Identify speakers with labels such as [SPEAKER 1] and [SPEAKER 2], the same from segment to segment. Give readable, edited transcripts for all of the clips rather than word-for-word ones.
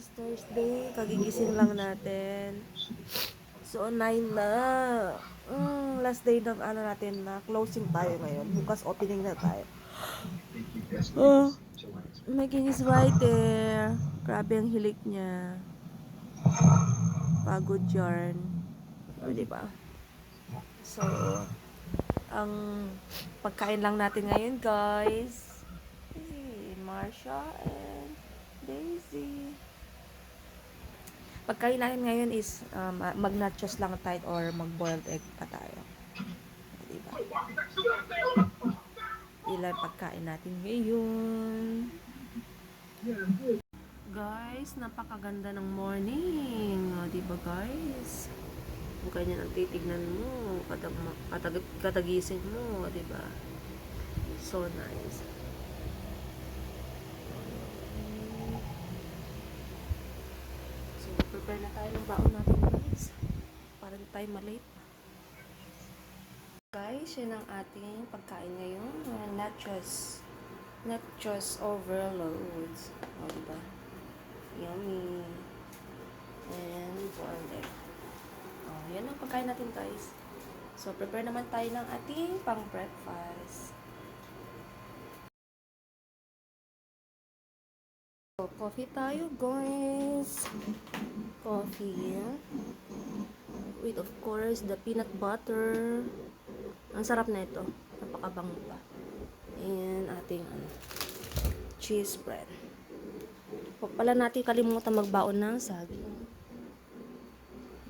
[SPEAKER 1] is Thursday. Kagigising lang natin. So, 9 na. Last day ng ano natin na closing tayo ngayon. Bukas opening na tayo. Oh, making is right there. Grabe ang hilik niya. Pagod yarn. O, diba? So, ang pagkain lang natin ngayon, guys. Si Marsha and Daisy. Pagkain natin ngayon is mag-nachos lang tayo or mag-boiled egg pa tayo. Diba? Ilan pagkain natin ngayon. Guys, napakaganda ng morning. O, diba guys? Kung kanya ang titignan mo, katagising mo, diba? So nice. So, prepare na tayo ng baon natin guys. Para di tayo malate. Guys, yun ang ating pagkain ngayon. Nachos. Nachos overloads. O, diba? Yummy. And boiled egg. O, yan ang pagkain natin guys. So, prepare naman tayo ng ating pang breakfast. So, coffee tayo guys. Coffee. With of course, the peanut butter. Ang sarap na ito. Napakabango pa. And ating cheese bread. Huwag pala natin kalimutan magbaon ng saging.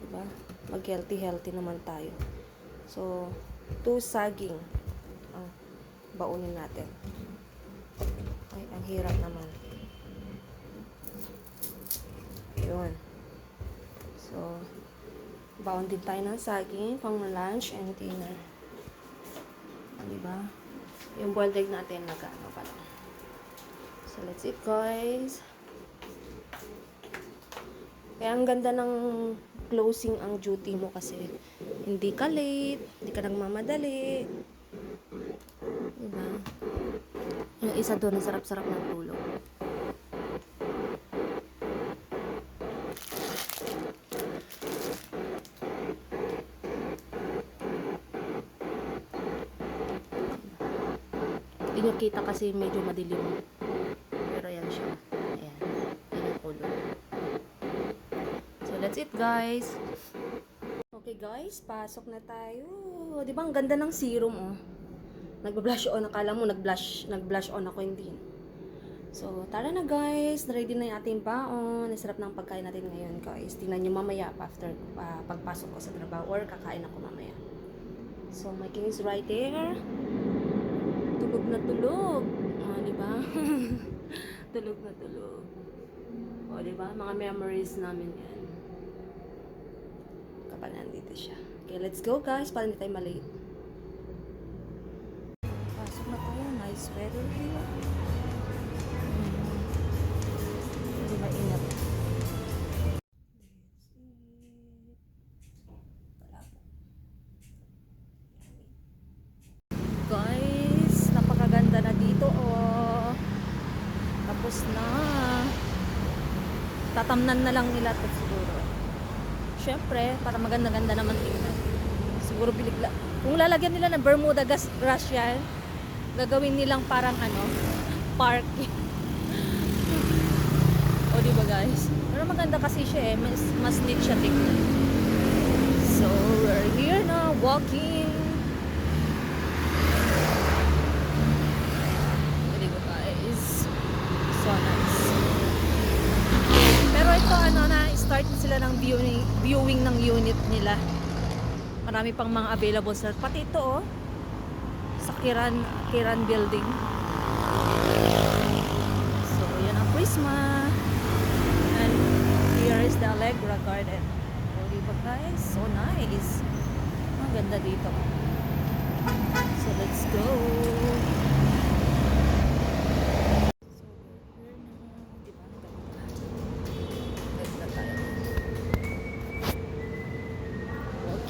[SPEAKER 1] Diba? Mag-healthy naman tayo. So, 2 saging ang baonin natin. Ay, ang hirap naman. Yun. So, baon din tayo ng saging pang lunch and dinner. Diba? Yung boiled egg natin nag-ano pa lang. So, let's eat guys. Kaya ang ganda ng closing ang duty mo kasi hindi ka late, hindi ka nagmamadali. Diba? Yung isa doon, ang sarap-sarap ng tulog. Hindi nyo kita kasi medyo madilim. Pero yan siya. Ayan. Yan ang kulog. So, that's it guys. Okay guys, pasok na tayo. Di ba ang ganda ng serum oh. Nag-blush on, akala mo nag-blush on ako, hindi. So, tara na guys. Ready na yung ating baon. Isarap ng pagkain natin ngayon guys. Tingnan nyo mamaya after pagpasok ko sa trabaho or kakain ako mamaya. So, my king is right there. Tulog na tulog. Di ba? Tulog na tulog. O, di ba? Mga memories namin yan. Kapag nandito siya. Okay, let's go guys. Para hindi tayo malate. Pasok na tayo. Nice weather here. Hindi maingat. Guys, napakaganda na dito oh. Tapos na. Tatamnan na lang nila ito siguro. Syempre, para maganda-ganda naman tingnan. Siguro biligla. Kung lalagyan nila ng Bermuda grass yan, gagawin nilang parang parking. O diba guys? Pero maganda kasi siya mas neat siya tingnan. So, we're here na, walking. So nice. Pero ito start sila ng viewing ng unit nila. Marami pang mga available sa pati ito oh. Sa Kiran building. So yan ang Prisma. And here is the Allegra Garden. So diba guys? So nice. Ang ganda dito. So let's go.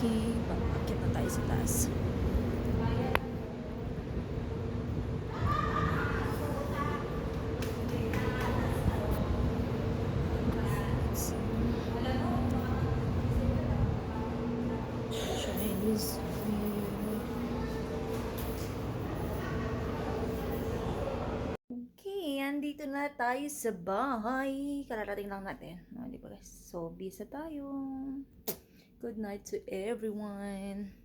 [SPEAKER 1] Okay, pag-akit na tayo sa taas. is okay, andito na tayo sa bahay. Kararating lang natin. No, di ba guys? So, bisa tayo. Good night to everyone.